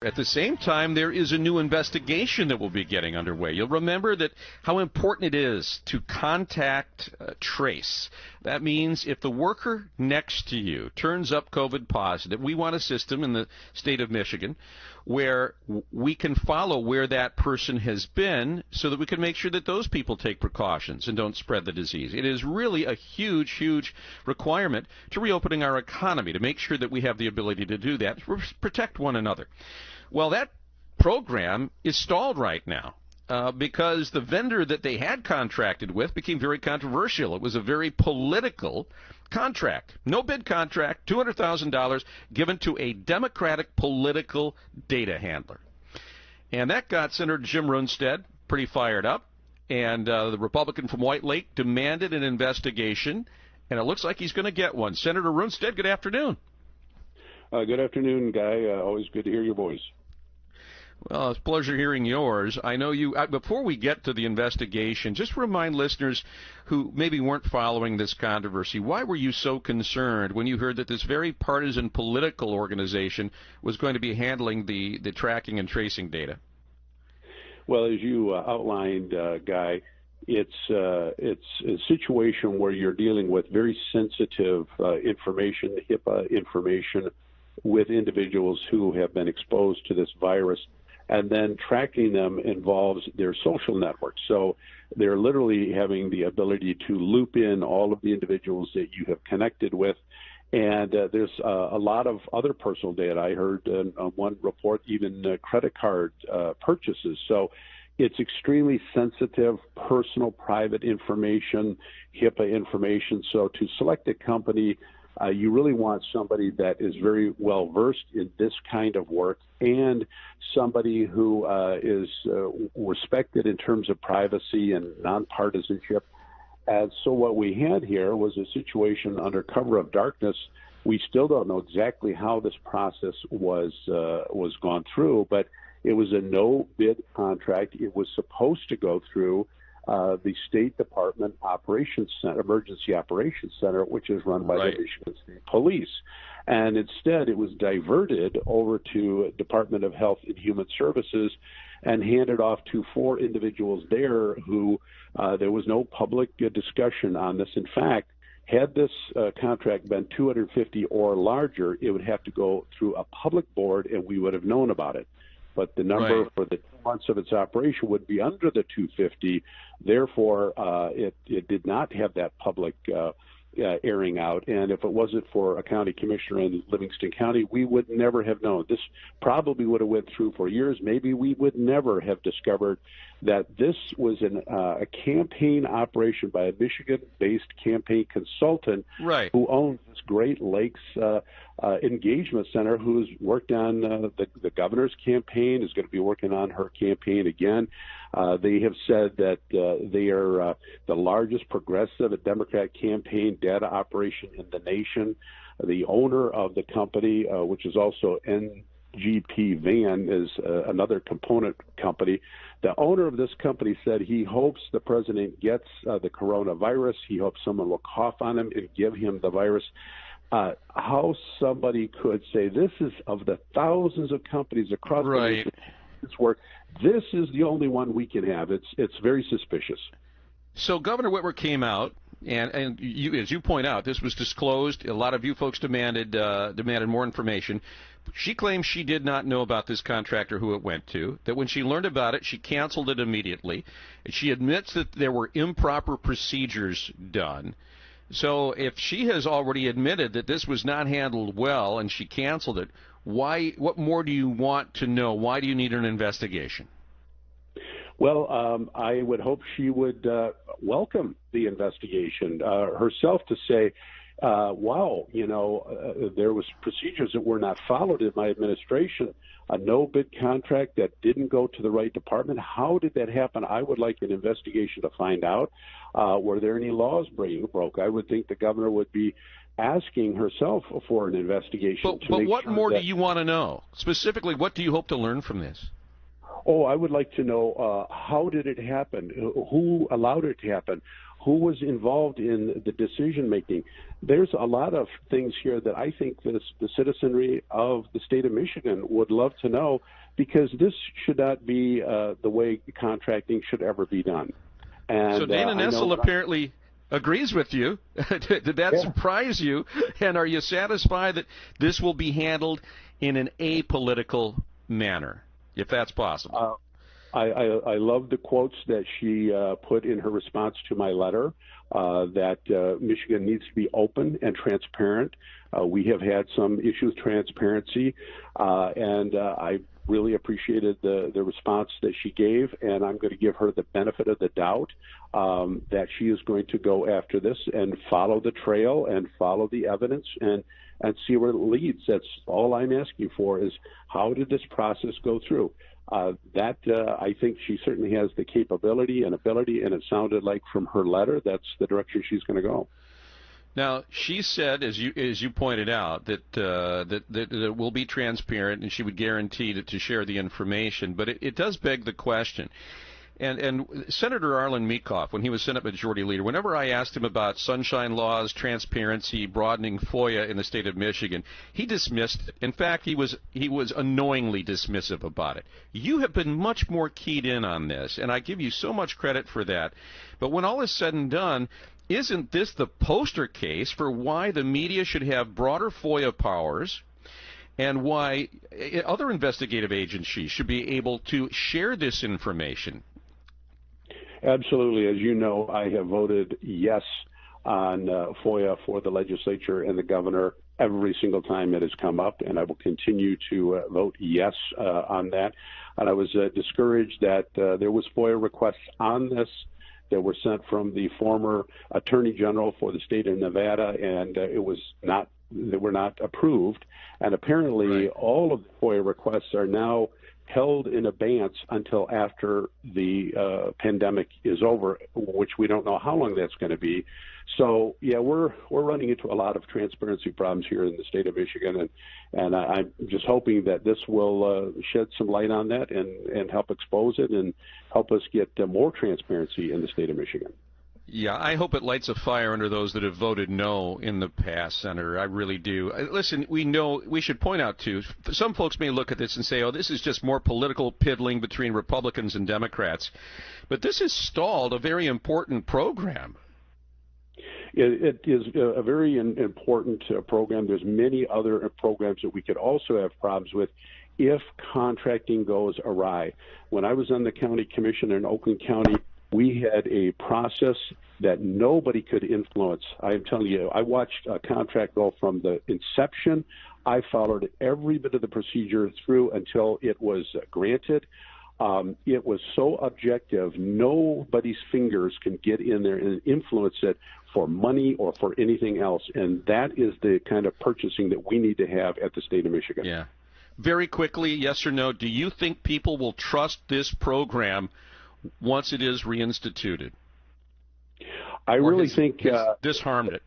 At the same time, there is a new investigation that will be getting underway. You'll remember that how important it is to contact trace. That means if the worker next to you turns up COVID positive, we want a system in the state of Michigan where we can follow where that person has been so that we can make sure that those people take precautions and don't spread the disease. It is really a huge, huge requirement to reopening our economy to make sure that we have the ability to do that, to protect one another. Well, that program is stalled right now because the vendor that they had contracted with became very controversial. It was a very political contract, no bid contract, $200,000 given to a Democratic political data handler. And that got Senator Jim Runestad pretty fired up, and the Republican from White Lake demanded an investigation, and it looks like he's going to get one. Senator Runestad, good afternoon. Good afternoon, Guy. Always good to hear your voice. Well, it's a pleasure hearing yours. I know you, before we get to the investigation, just remind listeners who maybe weren't following this controversy, why were you so concerned when you heard that this very partisan political organization was going to be handling the tracking and tracing data? Well, as you outlined, Guy, it's a situation where you're dealing with very sensitive information, HIPAA information, with individuals who have been exposed to this virus. And then tracking them involves their social networks. So they're literally having the ability to loop in all of the individuals that you have connected with. And there's a lot of other personal data. I heard on one report even credit card purchases. So it's extremely sensitive, personal, private information, HIPAA information. So to select a company, you really want somebody that is very well versed in this kind of work and somebody who is respected in terms of privacy and nonpartisanship. And so what we had here was a situation under cover of darkness. We still don't know exactly how this process was gone through, but it was a no-bid contract. It was supposed to go through the State Department Operations Center, Emergency Operations Center, which is run by the Michigan State Police. And instead, it was diverted over to Department of Health and Human Services and handed off to 4 individuals there who there was no public discussion on this. In fact, had this contract been 250 or larger, it would have to go through a public board, and we would have known about it. But the number for the 2 months of its operation would be under the 250. Therefore, it did not have that public airing out. And if it wasn't for a county commissioner in Livingston County, we would never have known. This probably would have went through for years. Maybe we would never have discovered that this was a campaign operation by a Michigan-based campaign consultant who owns this Great Lakes engagement center, who's worked on the governor's campaign, is going to be working on her campaign again. They have said that they are the largest progressive and Democrat campaign data operation in the nation. The owner of the company, which is also NGP Van, is another component company. The owner of this company said he hopes the president gets the coronavirus. He hopes someone will cough on him and give him the virus. How somebody could say this is of the thousands of companies across the nation this work, this is the only one we can have. It's very suspicious. So Governor Whitmer came out, and you, as you point out, this was disclosed. A lot of you folks demanded more information. She claims she did not know about this contractor who it went to, that when she learned about it, she canceled it immediately. She admits that there were improper procedures done. So if she has already admitted that this was not handled well and she canceled it, what more do you want to know? Why do you need an investigation? Well, I would hope she would welcome the investigation herself to say, wow, there was procedures that were not followed in my administration, a no-bid contract that didn't go to the right department. How did that happen? I would like an investigation to find out. Were there any laws broke? I would think the governor would be asking herself for an investigation. But what more do you want to know? Specifically, what do you hope to learn from this? Oh, I would like to know how did it happen? Who allowed it to happen? who was involved in the decision making. There's a lot of things here that I think the citizenry of the state of Michigan would love to know, because this should not be the way contracting should ever be done. And, so Dana Nessel apparently agrees with you. Did that surprise you? And are you satisfied that this will be handled in an apolitical manner, if that's possible? I love the quotes that she put in her response to my letter, that Michigan needs to be open and transparent. We have had some issues with transparency, and I really appreciated the response that she gave, and I'm going to give her the benefit of the doubt that she is going to go after this and follow the trail and follow the evidence and see where it leads. That's all I'm asking for, is how did this process go through? I think she certainly has the capability and ability, and it sounded like from her letter that's the direction she's going to go. Now, she said, as you pointed out, that it will be transparent, and she would guarantee to share the information. But it does beg the question. And Senator Arlen Meekhoff, when he was Senate Majority Leader, whenever I asked him about sunshine laws, transparency, broadening FOIA in the state of Michigan, he dismissed it. In fact, he was annoyingly dismissive about it. You have been much more keyed in on this, and I give you so much credit for that. But when all is said and done, isn't this the poster case for why the media should have broader FOIA powers, and why other investigative agencies should be able to share this information? Absolutely. As you know, I have voted yes on FOIA for the legislature and the governor every single time it has come up, and I will continue to vote yes on that. And I was discouraged that there was FOIA requests on this that were sent from the former Attorney General for the state of Nevada, and they were not approved. And apparently all of the FOIA requests are now held in abeyance until after the pandemic is over, which we don't know how long that's going to be. So, yeah, we're running into a lot of transparency problems here in the state of Michigan, and I'm just hoping that this will shed some light on that and help expose it and help us get more transparency in the state of Michigan. Yeah, I hope it lights a fire under those that have voted no in the past, Senator. I really do. Listen, we should point out, too, some folks may look at this and say, oh, this is just more political piddling between Republicans and Democrats. But this has stalled a very important program. It is a very important program. There's many other programs that we could also have problems with if contracting goes awry. When I was on the county commission in Oakland County, we had a process that nobody could influence. I'm telling you, I watched a contract go from the inception. I followed every bit of the procedure through until it was granted. It was so objective, nobody's fingers can get in there and influence it for money or for anything else. And that is the kind of purchasing that we need to have at the state of Michigan. Yeah. Very quickly, yes or no, do you think people will trust this program once it is reinstituted? I really think this harmed it.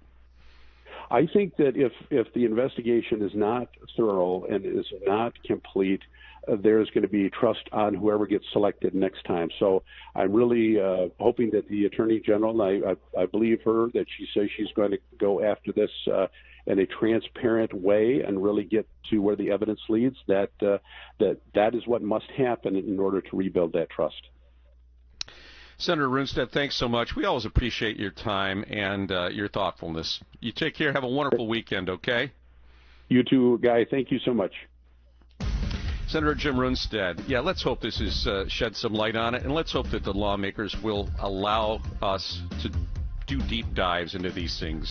I think that if the investigation is not thorough and is not complete, there's going to be trust on whoever gets selected next time. So I'm really hoping that the Attorney General, I believe her, that she says she's going to go after this in a transparent way and really get to where the evidence leads, that is what must happen in order to rebuild that trust. Senator Runestad, thanks so much. We always appreciate your time and your thoughtfulness. You take care. Have a wonderful weekend, okay? You too, Guy. Thank you so much. Senator Jim Runestad. Yeah, let's hope this has shed some light on it, and let's hope that the lawmakers will allow us to do deep dives into these things.